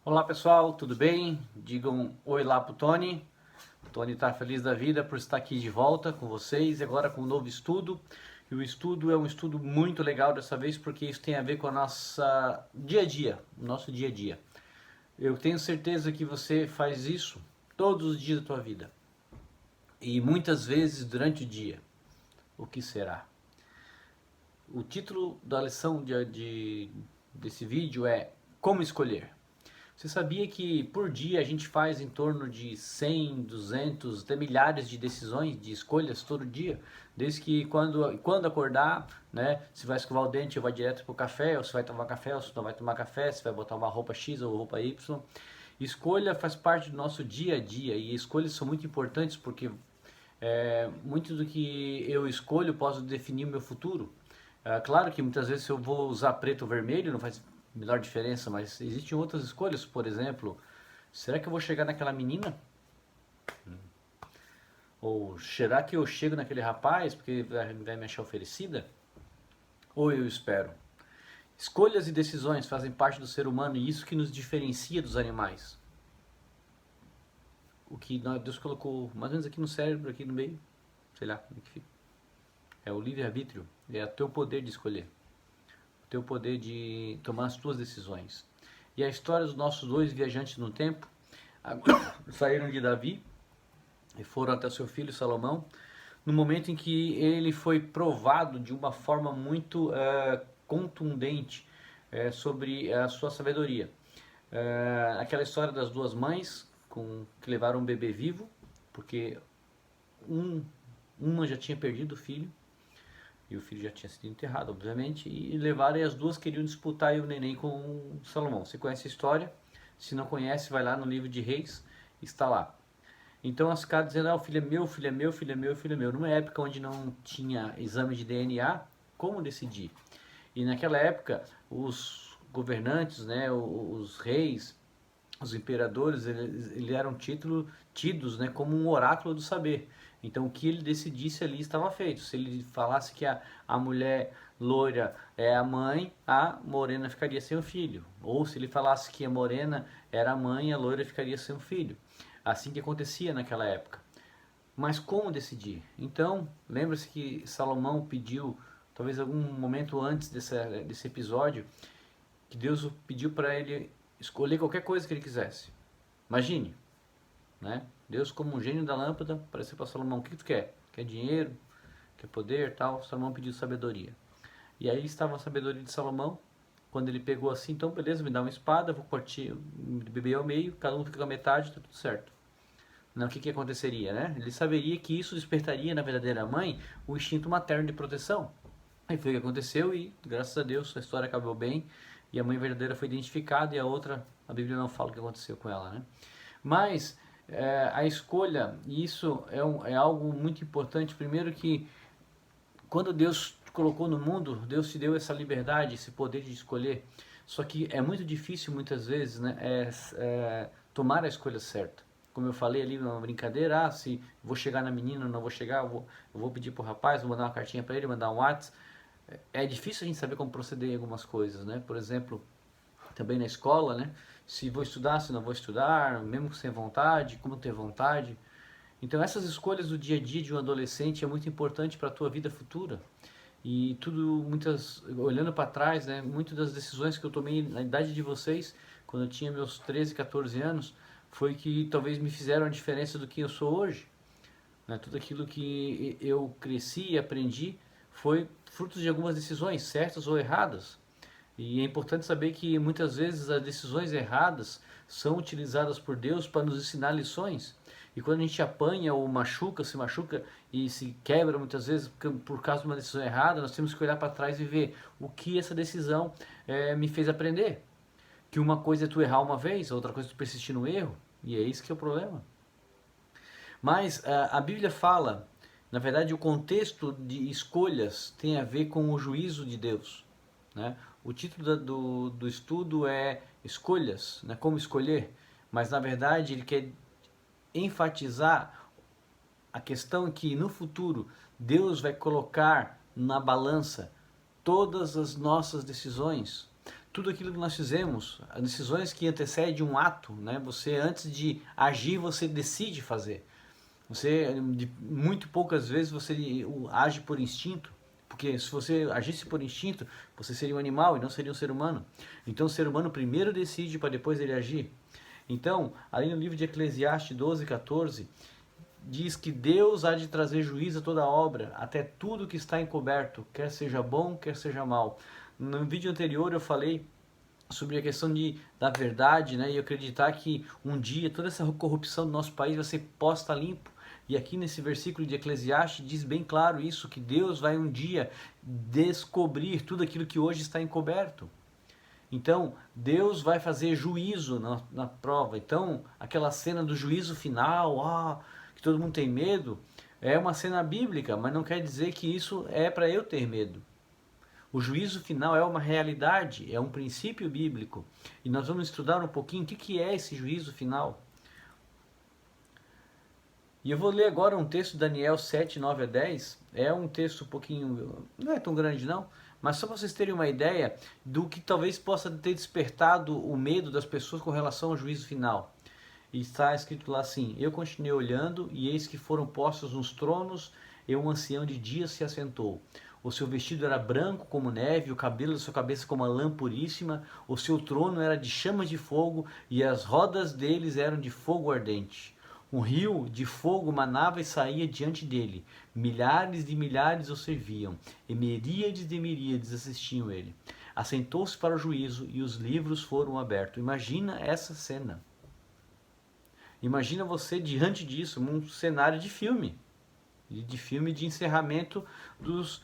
Olá pessoal, tudo bem? Digam oi lá pro Tony. O Tony está feliz da vida por estar aqui de volta com vocês, agora com um novo estudo. E o estudo é um estudo muito legal dessa vez porque isso tem a ver com a nossa dia a dia, o nosso dia a dia. Eu tenho certeza que você faz isso todos os dias da tua vida e muitas vezes durante o dia. O que será? O título da lição desse vídeo é Como Escolher. Você sabia que por dia a gente faz em torno de 100, 200, até milhares de decisões, de escolhas todo dia? Desde que quando acordar, né? Se vai escovar o dente ou vai direto para o café, ou se vai tomar café, ou se não vai tomar café, se vai botar uma roupa X ou roupa Y. Escolha faz parte do nosso dia a dia e escolhas são muito importantes porque muito do que eu escolho posso definir o meu futuro. Claro que muitas vezes eu vou usar preto ou vermelho, não faz a menor diferença, mas existem outras escolhas, por exemplo, será que eu vou chegar naquela menina? Ou será que eu chego naquele rapaz porque vai me achar oferecida? Ou eu espero? Escolhas e decisões fazem parte do ser humano e isso que nos diferencia dos animais. O que Deus colocou mais ou menos aqui no cérebro, aqui no meio, sei lá como é que fica. É o livre-arbítrio, é o teu poder de escolher, o teu poder de tomar as tuas decisões. E a história dos nossos dois viajantes no tempo saíram de Davi e foram até seu filho Salomão, no momento em que ele foi provado de uma forma muito contundente sobre a sua sabedoria. Aquela história das duas mães que levaram um bebê vivo, porque uma já tinha perdido o filho e o filho já tinha sido enterrado, obviamente, e levaram e as duas queriam disputar o neném com Salomão. Você conhece a história? Se não conhece, vai lá no livro de Reis, está lá. Então as caras dizendo, o filho é meu, o filho é meu, o filho é meu, o filho é meu. Numa época onde não tinha exame de DNA, como decidir? E naquela época, os governantes, né, os reis, os imperadores, eles eram tidos, né, como um oráculo do saber. Então o que ele decidisse ali estava feito. Se ele falasse que a mulher loira é a mãe, a morena ficaria sem o filho. Ou se ele falasse que a morena era a mãe, a loira ficaria sem o filho. Assim que acontecia naquela época. Mas como decidir? Então, lembra-se que Salomão pediu, talvez algum momento antes desse episódio, que Deus pediu para ele escolher qualquer coisa que ele quisesse. Imagine, né? Deus como um gênio da lâmpada apareceu para Salomão, o que tu quer? Quer dinheiro? Quer poder? Tal. Salomão pediu sabedoria. E aí estava a sabedoria de Salomão, quando ele pegou assim, então beleza, me dá uma espada, vou partir o bebê ao meio, cada um fica com a metade, tá tudo certo. Não, o que aconteceria, né? Ele saberia que isso despertaria na verdadeira mãe o instinto materno de proteção. Aí foi o que aconteceu e, graças a Deus, a história acabou bem e a mãe verdadeira foi identificada e a outra, a Bíblia não fala o que aconteceu com ela, né? Mas a escolha, isso é algo muito importante. Primeiro que quando Deus te colocou no mundo, Deus te deu essa liberdade, esse poder de escolher. Só que é muito difícil muitas vezes, né, tomar a escolha certa. Como eu falei ali numa brincadeira, se vou chegar na menina ou não vou chegar, eu vou pedir pro rapaz, vou mandar uma cartinha para ele, mandar um WhatsApp. É difícil a gente saber como proceder em algumas coisas, né? Por exemplo, também na escola, né? Se vou estudar, se não vou estudar, mesmo sem vontade, como ter vontade. Então essas escolhas do dia a dia de um adolescente é muito importante para a tua vida futura. E tudo, olhando para trás, né, muitas das decisões que eu tomei na idade de vocês, quando eu tinha meus 13, 14 anos, foi que talvez me fizeram a diferença do que eu sou hoje. Né? Tudo aquilo que eu cresci e aprendi foi fruto de algumas decisões, certas ou erradas. E é importante saber que muitas vezes as decisões erradas são utilizadas por Deus para nos ensinar lições. E quando a gente apanha ou se machuca e se quebra muitas vezes por causa de uma decisão errada, nós temos que olhar para trás e ver o que essa decisão me fez aprender. Que uma coisa é tu errar uma vez, outra coisa é tu persistir no erro. E é isso que é o problema. Mas a Bíblia fala, na verdade, o contexto de escolhas tem a ver com o juízo de Deus. Né? O título do estudo é Escolhas, né? Como escolher, mas na verdade ele quer enfatizar a questão que no futuro Deus vai colocar na balança todas as nossas decisões, tudo aquilo que nós fizemos, as decisões que antecedem um ato, né? Você, antes de agir, você decide fazer. Muito poucas vezes você age por instinto, porque se você agisse por instinto, você seria um animal e não seria um ser humano. Então o ser humano primeiro decide para depois ele agir. Então, ali no livro de Eclesiastes 12:14, diz que Deus há de trazer juízo a toda obra, até tudo que está encoberto, quer seja bom, quer seja mal. No vídeo anterior eu falei sobre a questão da verdade, né, e acreditar que um dia toda essa corrupção do nosso país vai ser posta limpo. E aqui nesse versículo de Eclesiastes diz bem claro isso, que Deus vai um dia descobrir tudo aquilo que hoje está encoberto. Então, Deus vai fazer juízo na prova. Então, aquela cena do juízo final, que todo mundo tem medo, é uma cena bíblica, mas não quer dizer que isso é para eu ter medo. O juízo final é uma realidade, é um princípio bíblico. E nós vamos estudar um pouquinho o que é esse juízo final. E eu vou ler agora um texto de Daniel 7, 9 a 10. É um texto um pouquinho, não é tão grande não, mas só para vocês terem uma ideia do que talvez possa ter despertado o medo das pessoas com relação ao juízo final. E está escrito lá assim: Eu continuei olhando, e eis que foram postos uns tronos, e um ancião de dias se assentou. O seu vestido era branco como neve, o cabelo da sua cabeça como a lã puríssima, o seu trono era de chamas de fogo, e as rodas deles eram de fogo ardente. Um rio de fogo manava e saía diante dele. Milhares de milhares o serviam, e miríades de miríades assistiam ele. Assentou-se para o juízo, e os livros foram abertos. Imagina essa cena. Imagina você diante disso, um cenário de filme de encerramento dos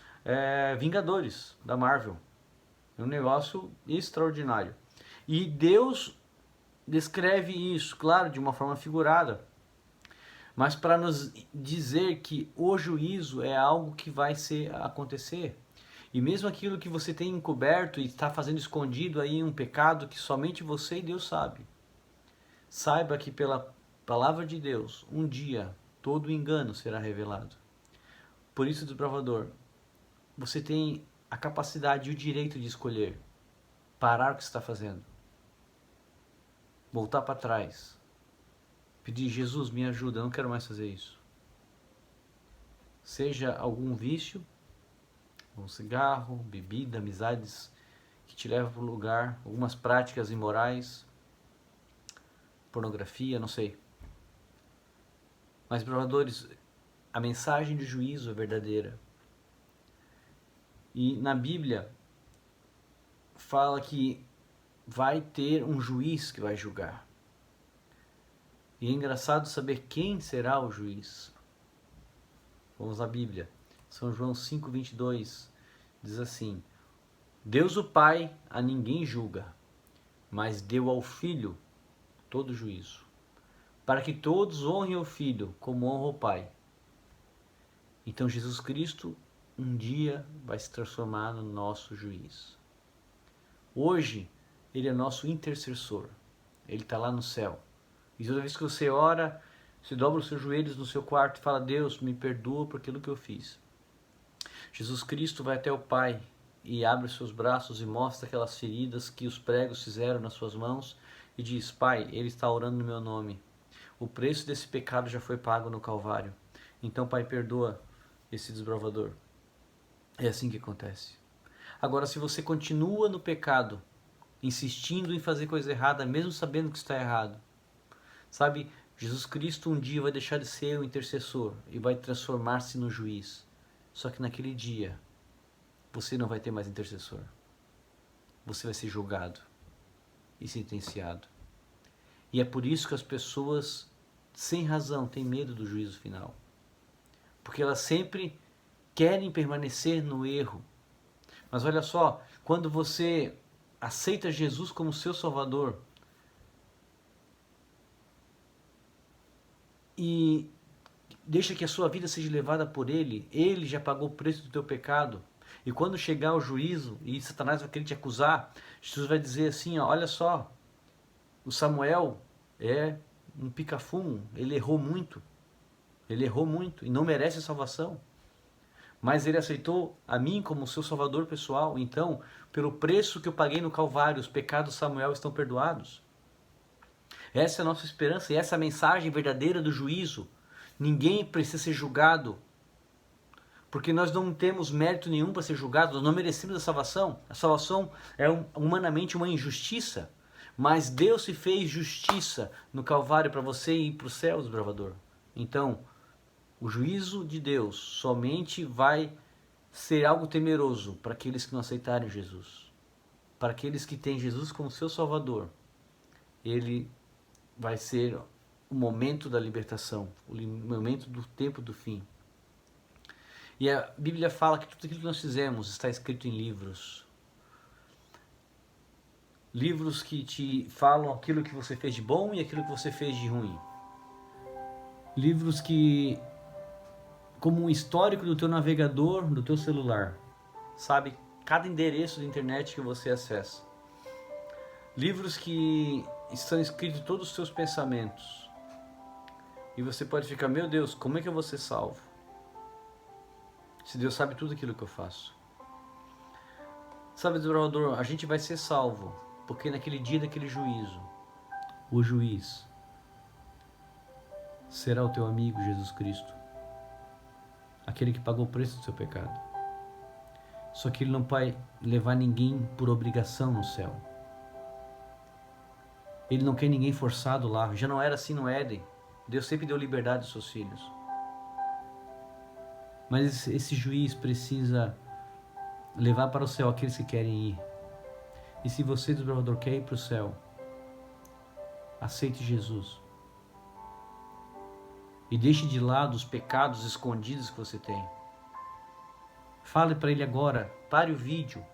Vingadores da Marvel. É um negócio extraordinário. E Deus descreve isso, claro, de uma forma figurada, mas para nos dizer que o juízo é algo que vai acontecer. E mesmo aquilo que você tem encoberto e está fazendo escondido aí um pecado que somente você e Deus sabe. Saiba que pela palavra de Deus, um dia todo engano será revelado. Por isso, desbravador, você tem a capacidade e o direito de escolher parar o que está fazendo, voltar para trás, pedir: Jesus, me ajuda, eu não quero mais fazer isso. Seja algum vício, um cigarro, bebida, amizades que te levam para o lugar, algumas práticas imorais, pornografia, não sei. Mas, bravadores, a mensagem de juízo é verdadeira. E na Bíblia fala que vai ter um juiz que vai julgar. E é engraçado saber quem será o juiz. Vamos à Bíblia. São João 5:22 diz assim: Deus o Pai a ninguém julga, mas deu ao Filho todo juízo, para que todos honrem o Filho como honra o Pai. Então Jesus Cristo um dia vai se transformar no nosso juiz. Hoje ele é nosso intercessor. Ele está lá no céu. E toda vez que você ora, se dobra os seus joelhos no seu quarto e fala: Deus, me perdoa por aquilo que eu fiz. Jesus Cristo vai até o Pai e abre os seus braços e mostra aquelas feridas que os pregos fizeram nas suas mãos e diz: Pai, ele está orando no meu nome. O preço desse pecado já foi pago no Calvário. Então, Pai, perdoa esse desbravador. É assim que acontece. Agora, se você continua no pecado, insistindo em fazer coisa errada, mesmo sabendo que está errado, sabe, Jesus Cristo um dia vai deixar de ser o intercessor e vai transformar-se no juiz. Só que naquele dia, você não vai ter mais intercessor. Você vai ser julgado e sentenciado. E é por isso que as pessoas, sem razão, têm medo do juízo final. Porque elas sempre querem permanecer no erro. Mas olha só, quando você aceita Jesus como seu Salvador e deixa que a sua vida seja levada por Ele, Ele já pagou o preço do teu pecado. E quando chegar o juízo e Satanás vai querer te acusar, Jesus vai dizer assim, ó, olha só, o Samuel é um pica-fumo, ele errou muito e não merece salvação. mas ele aceitou a mim como seu salvador pessoal. Então, pelo preço que eu paguei no Calvário, os pecados de Samuel estão perdoados. Essa é a nossa esperança e essa é a mensagem verdadeira do juízo. Ninguém precisa ser julgado, porque nós não temos mérito nenhum para ser julgados, nós não merecemos a salvação. A salvação é humanamente uma injustiça, mas Deus se fez justiça no Calvário para você ir para o céu, desbravador. Então, o juízo de Deus somente vai ser algo temeroso para aqueles que não aceitarem Jesus. Para aqueles que têm Jesus como seu Salvador, ele vai ser o momento da libertação, o momento do tempo do fim. E a Bíblia fala que tudo aquilo que nós fizemos está escrito em livros. Livros que te falam aquilo que você fez de bom e aquilo que você fez de ruim. Livros que, como um histórico do teu navegador, do teu celular, sabe cada endereço de internet que você acessa. Livros que estão escritos todos os seus pensamentos. E você pode ficar, meu Deus, como é que eu vou ser salvo? Se Deus sabe tudo aquilo que eu faço. Sabe, desbravador, a gente vai ser salvo, porque naquele dia daquele juízo, o juiz será o teu amigo Jesus Cristo, aquele que pagou o preço do seu pecado. Só que ele não vai levar ninguém por obrigação no céu. Ele não quer ninguém forçado lá. Já não era assim no Éden. Deus sempre deu liberdade aos seus filhos. Mas esse juiz precisa levar para o céu aqueles que querem ir. E se você, desbravador, quer ir para o céu, aceite Jesus. E deixe de lado os pecados escondidos que você tem. Fale para ele agora, pare o vídeo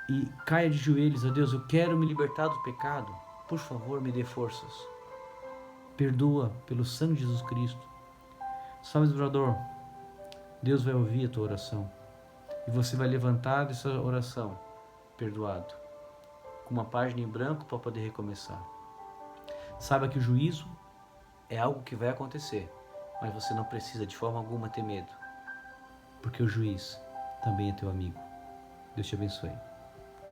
e caia de joelhos. A Deus, eu quero me libertar do pecado. Por favor, me dê forças. Perdoa pelo sangue de Jesus Cristo. Sabe, desbravador, Deus vai ouvir a tua oração. E você vai levantar dessa oração perdoado, com uma página em branco para poder recomeçar. Saiba que o juízo é algo que vai acontecer, mas você não precisa de forma alguma ter medo, porque o juiz também é teu amigo. Deus te abençoe.